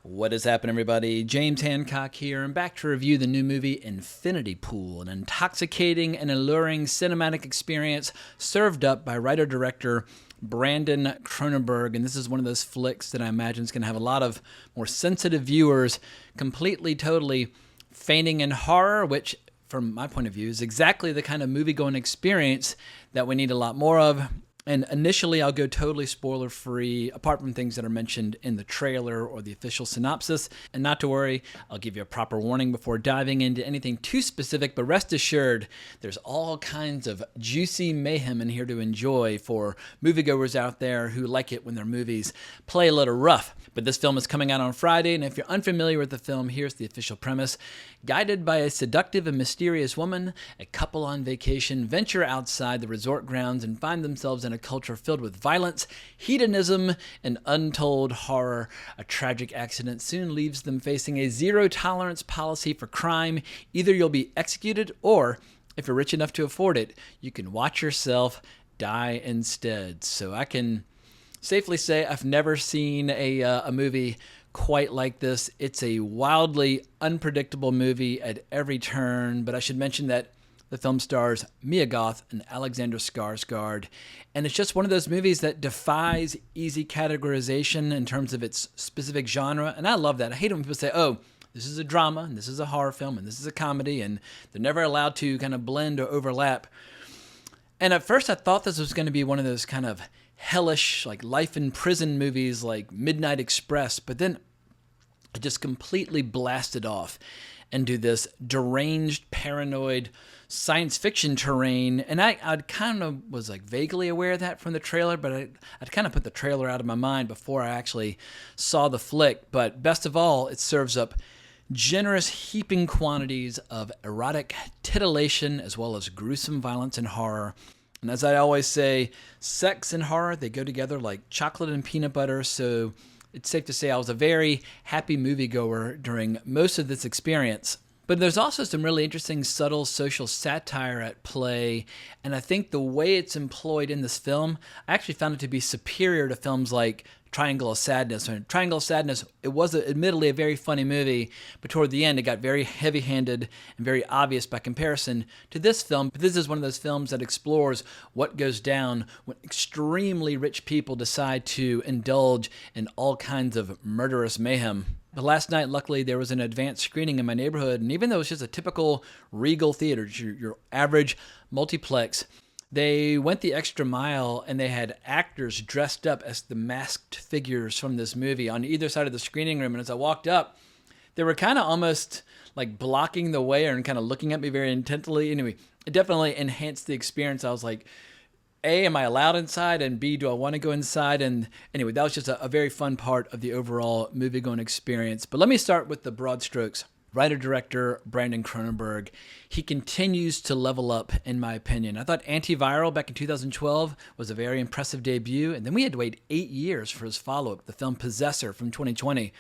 What is happening, everybody? James Hancock here, and back to review the new movie Infinity Pool, an intoxicating and alluring cinematic experience served up by writer-director Brandon Cronenberg. And this is one of those flicks that I imagine is going to have a lot of more sensitive viewers completely, totally fainting in horror, which, from my point of view, is exactly the kind of movie-going experience that we need a lot more of. And initially, I'll go totally spoiler-free, apart from things that are mentioned in the trailer or the official synopsis. And not to worry, I'll give you a proper warning before diving into anything too specific, but rest assured, there's all kinds of juicy mayhem in here to enjoy for moviegoers out there who like it when their movies play a little rough. But this film is coming out on Friday, and if you're unfamiliar with the film, here's the official premise. Guided by a seductive and mysterious woman, a couple on vacation venture outside the resort grounds and find themselves in a culture filled with violence, hedonism, and untold horror. A tragic accident soon leaves them facing a zero-tolerance policy for crime. Either you'll be executed, or, if you're rich enough to afford it, you can watch yourself die instead. So I can safely say I've never seen a movie quite like this. It's a wildly unpredictable movie at every turn, but I should mention that the film stars Mia Goth and Alexander Skarsgård, and it's just one of those movies that defies easy categorization in terms of its specific genre, and I love that. I hate it when people say, oh, this is a drama, and this is a horror film, and this is a comedy, and they're never allowed to kind of blend or overlap. And at first I thought this was going to be one of those kind of hellish, like life in prison movies like Midnight Express, but then it just completely blasted off into this deranged, paranoid science fiction terrain. And I kind of was like vaguely aware of that from the trailer, but I'd kind of put the trailer out of my mind before I actually saw the flick. But best of all, it serves up generous heaping quantities of erotic titillation as well as gruesome violence and horror. And as I always say, sex and horror, they go together like chocolate and peanut butter, so it's safe to say I was a very happy moviegoer during most of this experience. But there's also some really interesting, subtle social satire at play, and I think the way it's employed in this film, I actually found it to be superior to films like Triangle of Sadness. Triangle of Sadness, it was admittedly a very funny movie, but toward the end it got very heavy-handed and very obvious by comparison to this film. But this is one of those films that explores what goes down when extremely rich people decide to indulge in all kinds of murderous mayhem. But last night, luckily, there was an advanced screening in my neighborhood, and even though it's just a typical Regal theater, your average multiplex, they went the extra mile and they had actors dressed up as the masked figures from this movie on either side of the screening room. And as I walked up, they were kind of almost like blocking the way and kind of looking at me very intently. Anyway, it definitely enhanced the experience. I was like, A, am I allowed inside? And B, do I want to go inside? And anyway, that was just a very fun part of the overall movie-going experience. But let me start with the broad strokes. Writer-director Brandon Cronenberg, he continues to level up, in my opinion. I thought Antiviral back in 2012 was a very impressive debut, and then we had to wait 8 years for his follow-up, the film Possessor from 2020.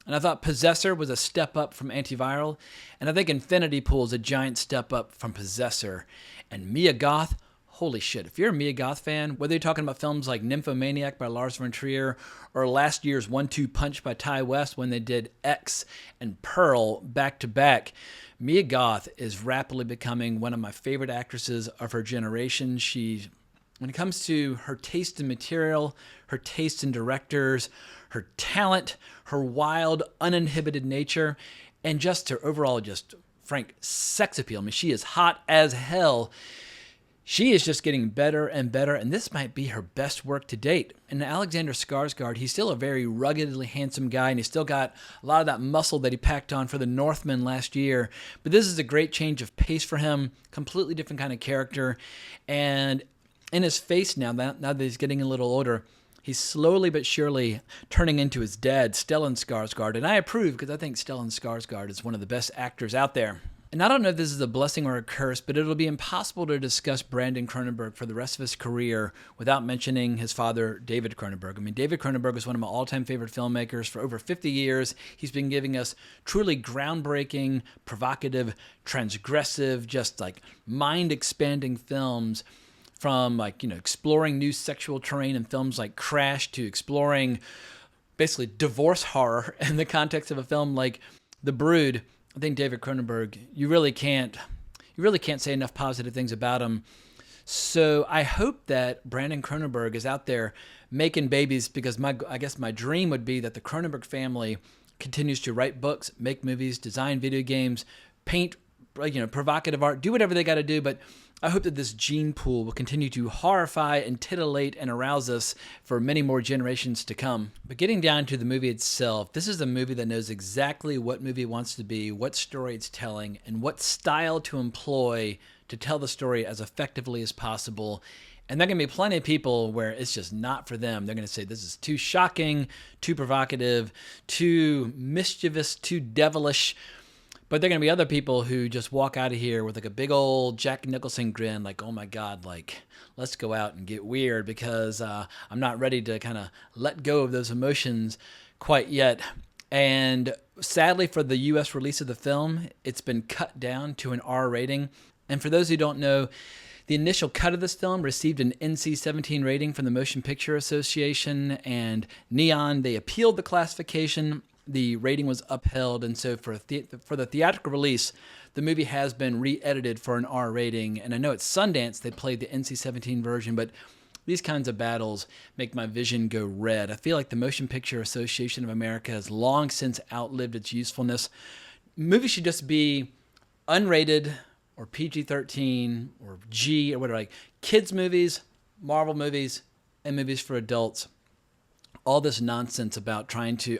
And I thought Possessor was a step up from Antiviral, and I think Infinity Pool is a giant step up from Possessor. And Mia Goth, holy shit, if you're a Mia Goth fan, whether you're talking about films like Nymphomaniac by Lars von Trier or last year's 1-2 Punch by Ty West when they did X and Pearl back-to-back, Mia Goth is rapidly becoming one of my favorite actresses of her generation. When it comes to her taste in material, her taste in directors, her talent, her wild, uninhibited nature, and just her overall just frank sex appeal. I mean, she is hot as hell. She is just getting better and better, and this might be her best work to date. And Alexander Skarsgård, he's still a very ruggedly handsome guy, and he's still got a lot of that muscle that he packed on for the Northman last year. But this is a great change of pace for him, completely different kind of character. And in his face now that he's getting a little older, he's slowly but surely turning into his dad, Stellan Skarsgård. And I approve because I think Stellan Skarsgård is one of the best actors out there. And I don't know if this is a blessing or a curse, but it'll be impossible to discuss Brandon Cronenberg for the rest of his career without mentioning his father, David Cronenberg. I mean, David Cronenberg is one of my all-time favorite filmmakers. For over 50 years, he's been giving us truly groundbreaking, provocative, transgressive, just like mind-expanding films, from exploring new sexual terrain in films like Crash to exploring basically divorce horror in the context of a film like The Brood. I think David Cronenberg, you really can't say enough positive things about him. So I hope that Brandon Cronenberg is out there making babies, because I guess my dream would be that the Cronenberg family continues to write books, make movies, design video games, paint, provocative art, do whatever they got to do. But I hope that this gene pool will continue to horrify and titillate and arouse us for many more generations to come. But getting down to the movie itself, this is a movie that knows exactly what movie it wants to be, what story it's telling, and what style to employ to tell the story as effectively as possible. And there are going to be plenty of people where it's just not for them. They're going to say this is too shocking, too provocative, too mischievous, too devilish. But there are going to be other people who just walk out of here with like a big old Jack Nicholson grin, like, oh my God, like, let's go out and get weird, because I'm not ready to kind of let go of those emotions quite yet. And sadly for the U.S. release of the film, it's been cut down to an R rating. And for those who don't know, the initial cut of this film received an NC-17 rating from the Motion Picture Association and Neon. They appealed the classification. The rating was upheld, and so for the theatrical release, the movie has been re-edited for an R rating. And I know at Sundance they played the NC-17 version, but these kinds of battles make my vision go red. I feel like the Motion Picture Association of America has long since outlived its usefulness. Movies should just be unrated, or PG-13, or G, or whatever, like kids movies, Marvel movies, and movies for adults. All this nonsense about trying to,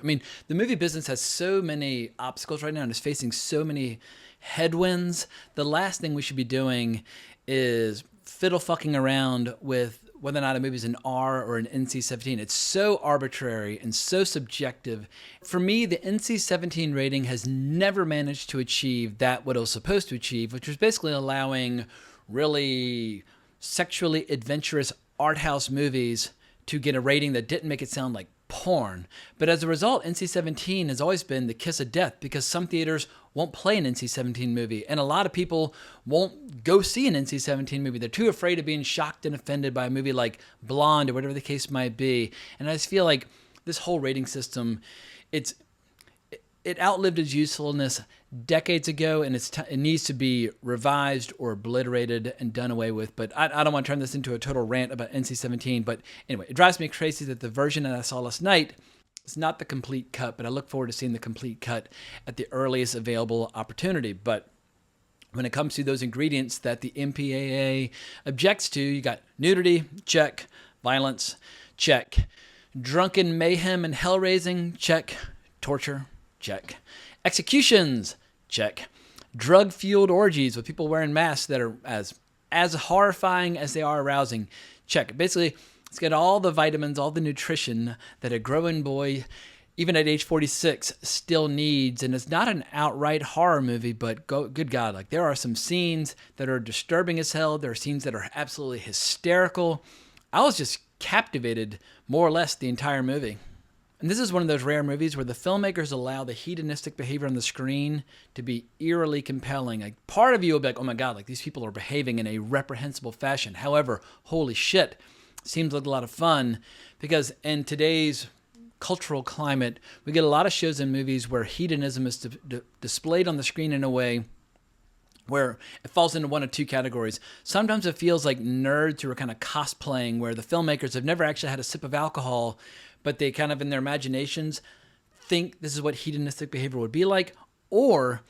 the movie business has so many obstacles right now and is facing so many headwinds. The last thing we should be doing is fiddle fucking around with whether or not a movie is an R or an NC-17. It's so arbitrary and so subjective. For me, the NC-17 rating has never managed to achieve what it was supposed to achieve, which was basically allowing really sexually adventurous art house movies to get a rating that didn't make it sound like porn. But as a result, NC-17 has always been the kiss of death, because some theaters won't play an NC-17 movie, and a lot of people won't go see an NC-17 movie. They're too afraid of being shocked and offended by a movie like Blonde or whatever the case might be. And I just feel like this whole rating system, it outlived its usefulness decades ago, and it needs to be revised or obliterated and done away with. But I don't want to turn this into a total rant about NC-17. But anyway, it drives me crazy that the version that I saw last night is not the complete cut, but I look forward to seeing the complete cut at the earliest available opportunity. But when it comes to those ingredients that the MPAA objects to, you got nudity, check. Violence, check. Drunken mayhem and hell-raising, check. Torture, check. Executions, check. Drug-fueled orgies with people wearing masks that are as horrifying as they are arousing, check. Basically, it's got all the vitamins, all the nutrition that a growing boy, even at age 46, still needs. And it's not an outright horror movie, but good God, like, there are some scenes that are disturbing as hell. There are scenes that are absolutely hysterical. I was just captivated more or less the entire movie. And this is one of those rare movies where the filmmakers allow the hedonistic behavior on the screen to be eerily compelling. Like, part of you will be like, oh my God, like, these people are behaving in a reprehensible fashion. However, holy shit, seems like a lot of fun, because in today's cultural climate, we get a lot of shows and movies where hedonism is displayed on the screen in a way where it falls into one of two categories. Sometimes it feels like nerds who are kind of cosplaying, where the filmmakers have never actually had a sip of alcohol, but they kind of in their imaginations think this is what hedonistic behavior would be like. Or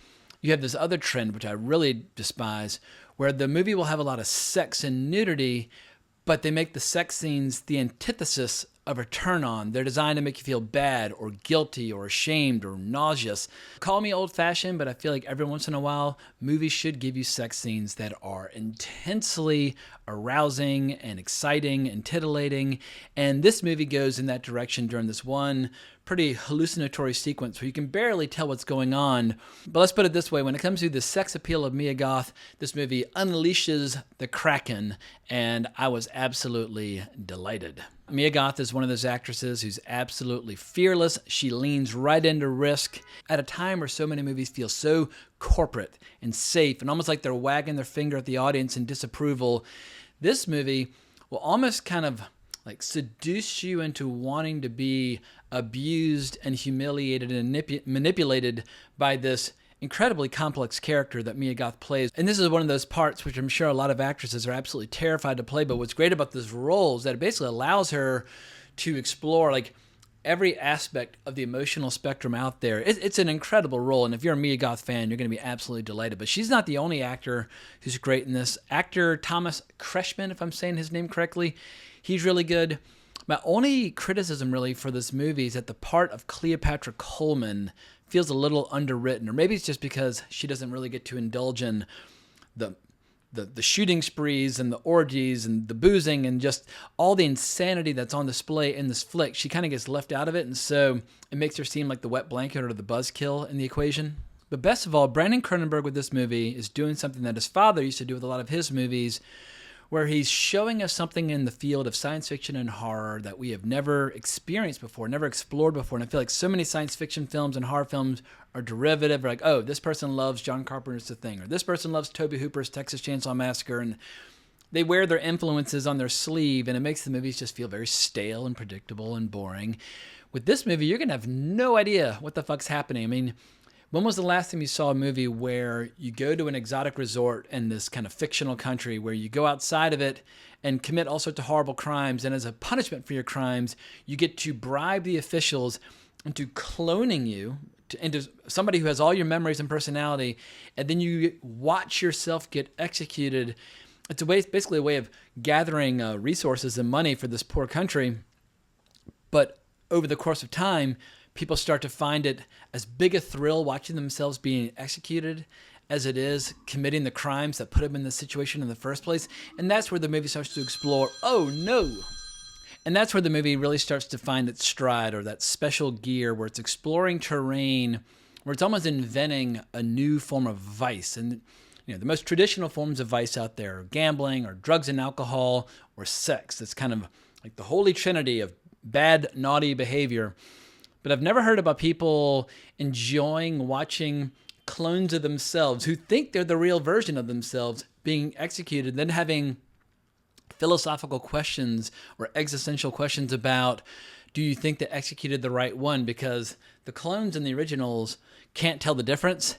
you have this other trend, which I really despise, where the movie will have a lot of sex and nudity, but they make the sex scenes the antithesis of a turn on. They're designed to make you feel bad or guilty or ashamed or nauseous. Call me old fashioned, but I feel like every once in a while, movies should give you sex scenes that are intensely arousing and exciting and titillating. And this movie goes in that direction during this one pretty hallucinatory sequence where you can barely tell what's going on. But let's put it this way. When it comes to the sex appeal of Mia Goth, this movie unleashes the Kraken, and I was absolutely delighted. Mia Goth is one of those actresses who's absolutely fearless. She leans right into risk at a time where so many movies feel so corporate and safe and almost like they're wagging their finger at the audience in disapproval. This movie will almost kind of like seduce you into wanting to be abused and humiliated and manipulated by this incredibly complex character that Mia Goth plays. And this is one of those parts which I'm sure a lot of actresses are absolutely terrified to play, but what's great about this role is that it basically allows her to explore like every aspect of the emotional spectrum out there. It's an incredible role, and if you're a Mia Goth fan, you're going to be absolutely delighted. But she's not the only actor who's great in this. Actor Thomas Kretschmann, if I'm saying his name correctly, he's really good. My only criticism really for this movie is that the part of Cleopatra Coleman feels a little underwritten, or maybe it's just because she doesn't really get to indulge in the shooting sprees and the orgies and the boozing and just all the insanity that's on display in this flick. She kind of gets left out of it, and so it makes her seem like the wet blanket or the buzzkill in the equation. But best of all, Brandon Cronenberg with this movie is doing something that his father used to do with a lot of his movies, where he's showing us something in the field of science fiction and horror that we have never experienced before, never explored before. And I feel like so many science fiction films and horror films are derivative. Like, oh, this person loves John Carpenter's The Thing, or this person loves Tobe Hooper's Texas Chainsaw Massacre, and they wear their influences on their sleeve, and it makes the movies just feel very stale and predictable and boring. With this movie, you're going to have no idea what the fuck's happening. I mean, when was the last time you saw a movie where you go to an exotic resort in this kind of fictional country where you go outside of it and commit all sorts of horrible crimes, and as a punishment for your crimes, you get to bribe the officials into cloning you into somebody who has all your memories and personality, and then you watch yourself get executed? It's basically a way of gathering resources and money for this poor country, but over the course of time, people start to find it as big a thrill watching themselves being executed as it is committing the crimes that put them in this situation in the first place. And that's where the movie starts to explore, oh no. And that's where the movie really starts to find its stride, or that special gear where it's exploring terrain, where it's almost inventing a new form of vice. And the most traditional forms of vice out there are gambling or drugs and alcohol or sex. It's kind of like the holy trinity of bad, naughty behavior. But I've never heard about people enjoying watching clones of themselves who think they're the real version of themselves being executed, then having philosophical questions or existential questions about, do you think they executed the right one? Because the clones and the originals can't tell the difference.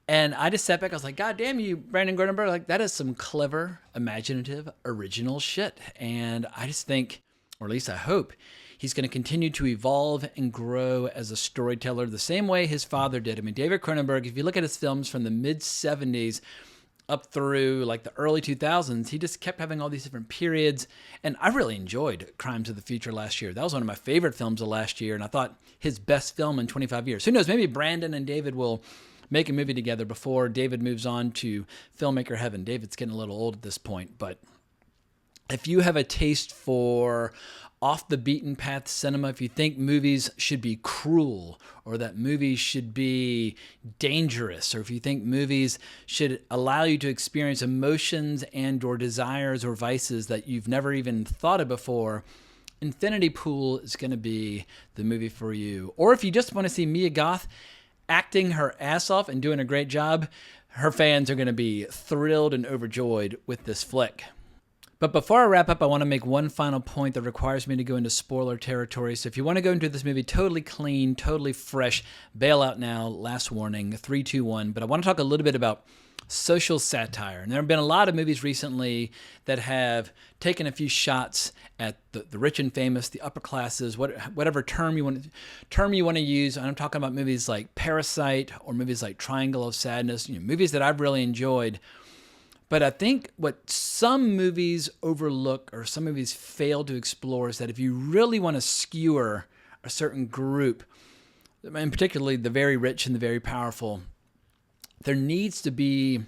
And I just sat back, I was like, God damn you, Brandon Cronenberg, like that is some clever, imaginative, original shit. And I just think, or at least I hope, he's going to continue to evolve and grow as a storyteller the same way his father did. I mean, David Cronenberg, if you look at his films from the mid-'70s up through like the early 2000s, he just kept having all these different periods. And I really enjoyed Crimes of the Future last year. That was one of my favorite films of last year, and I thought his best film in 25 years. Who knows, maybe Brandon and David will make a movie together before David moves on to filmmaker heaven. David's getting a little old at this point, but if you have a taste for off the beaten path cinema, if you think movies should be cruel, or that movies should be dangerous, or if you think movies should allow you to experience emotions and or desires or vices that you've never even thought of before, Infinity Pool is going to be the movie for you. Or if you just want to see Mia Goth acting her ass off and doing a great job, her fans are going to be thrilled and overjoyed with this flick. But before I wrap up, I want to make one final point that requires me to go into spoiler territory. So if you want to go into this movie totally clean, totally fresh, bail out now, last warning, 3, 2, 1. But I want to talk a little bit about social satire. And there have been a lot of movies recently that have taken a few shots at the rich and famous, the upper classes, whatever term you want to use. And I'm talking about movies like Parasite or movies like Triangle of Sadness, movies that I've really enjoyed. But I think what some movies overlook or some movies fail to explore is that if you really want to skewer a certain group, and particularly the very rich and the very powerful, there needs to be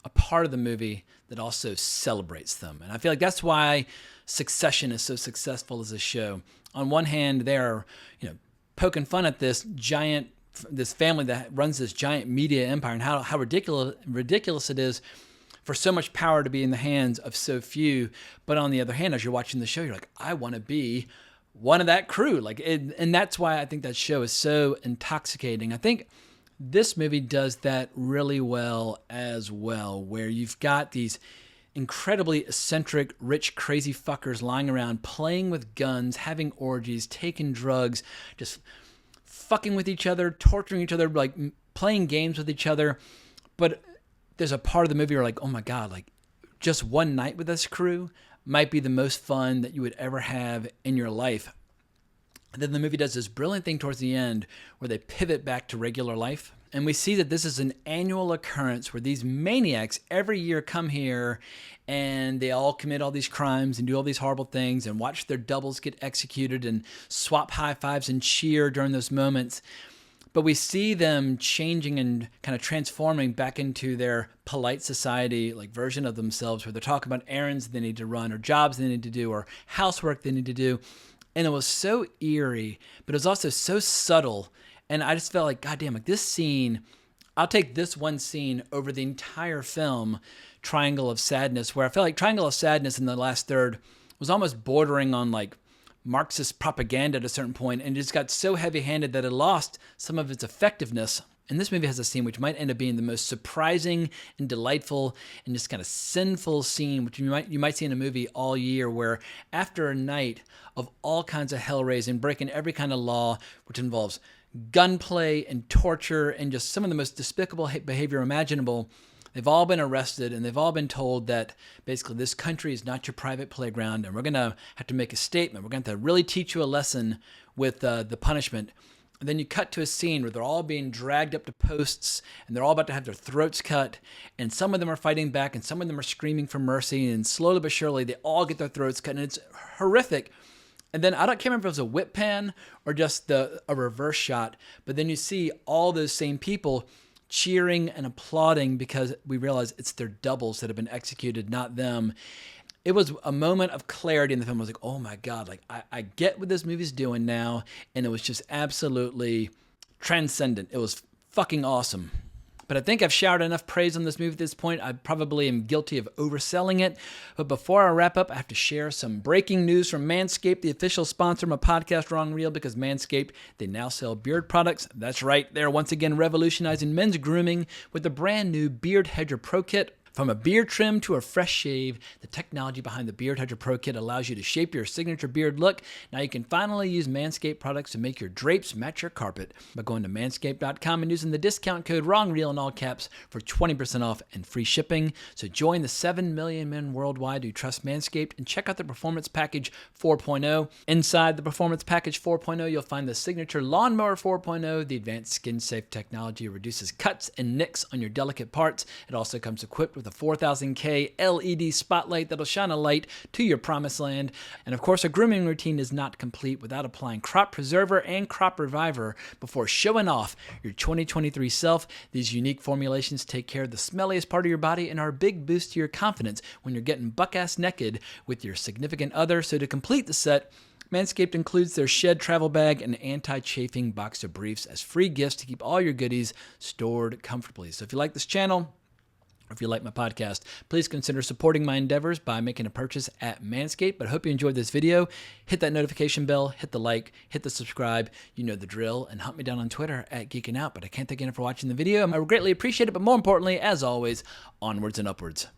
a part of the movie that also celebrates them. And I feel like that's why Succession is so successful as a show. On one hand, they're poking fun at this family that runs this giant media empire and how ridiculous it is for so much power to be in the hands of so few. But on the other hand, as you're watching the show, you're like, I want to be one of that crew. And that's why I think that show is so intoxicating. I think this movie does that really well as well, where you've got these incredibly eccentric, rich, crazy fuckers lying around playing with guns, having orgies, taking drugs, just fucking with each other, torturing each other, like playing games with each other. But there's a part of the movie where like, oh my God, like just one night with this crew might be the most fun that you would ever have in your life. And then the movie does this brilliant thing towards the end where they pivot back to regular life. And we see that this is an annual occurrence where these maniacs every year come here and they all commit all these crimes and do all these horrible things and watch their doubles get executed and swap high fives and cheer during those moments. But we see them changing and kind of transforming back into their polite society like version of themselves where they're talking about errands they need to run or jobs they need to do or housework they need to do. And it was so eerie, but it was also so subtle. And I just felt like, goddamn, like this scene, I'll take this one scene over the entire film, Triangle of Sadness, where I felt like Triangle of Sadness in the last third was almost bordering on like Marxist propaganda at a certain point, and it just got so heavy-handed that it lost some of its effectiveness. And this movie has a scene which might end up being the most surprising and delightful and just kind of sinful scene, which you might see in a movie all year, where after a night of all kinds of hell-raising, breaking every kind of law, which involves gunplay and torture and just some of the most despicable behavior imaginable, they've all been arrested and they've all been told that basically this country is not your private playground and we're going to have to make a statement. We're going to have to really teach you a lesson with the punishment. And then you cut to a scene where they're all being dragged up to posts and they're all about to have their throats cut. And some of them are fighting back and some of them are screaming for mercy. And slowly but surely, they all get their throats cut. And it's horrific. And then I can't remember if it was a whip pan or just a reverse shot. But then you see all those same people cheering and applauding because we realize it's their doubles that have been executed, not them. It was a moment of clarity in the film. I was like, oh my God, like I get what this movie's doing now. And it was just absolutely transcendent. It was fucking awesome. But I think I've showered enough praise on this movie at this point. I probably am guilty of overselling it. But before I wrap up, I have to share some breaking news from Manscaped, the official sponsor of my podcast, Wrong Reel, because Manscaped, they now sell beard products. That's right. They're once again revolutionizing men's grooming with the brand new Beard Hedger Pro Kit. From a beard trim to a fresh shave, the technology behind the Beard Hedger Pro Kit allows you to shape your signature beard look. Now you can finally use Manscaped products to make your drapes match your carpet by going to manscaped.com and using the discount code WRONGREEL in all caps for 20% off and free shipping. So join the 7 million men worldwide who trust Manscaped and check out the Performance Package 4.0. Inside the Performance Package 4.0, you'll find the signature Lawnmower 4.0. The advanced skin-safe technology reduces cuts and nicks on your delicate parts. It also comes equipped with a 4000K LED spotlight that'll shine a light to your promised land. And of course, a grooming routine is not complete without applying Crop Preserver and Crop Reviver before showing off your 2023 self. These unique formulations take care of the smelliest part of your body and are a big boost to your confidence when you're getting buck-ass naked with your significant other. So to complete the set, Manscaped includes their Shed travel bag and anti-chafing boxer briefs as free gifts to keep all your goodies stored comfortably. So if you like this channel, if you like my podcast, please consider supporting my endeavors by making a purchase at Manscaped. But I hope you enjoyed this video. Hit that notification bell, hit the like, hit the subscribe. You know the drill. And hunt me down on Twitter at Geeking Out. But I can't thank you enough for watching the video. I would greatly appreciate it. But more importantly, as always, onwards and upwards.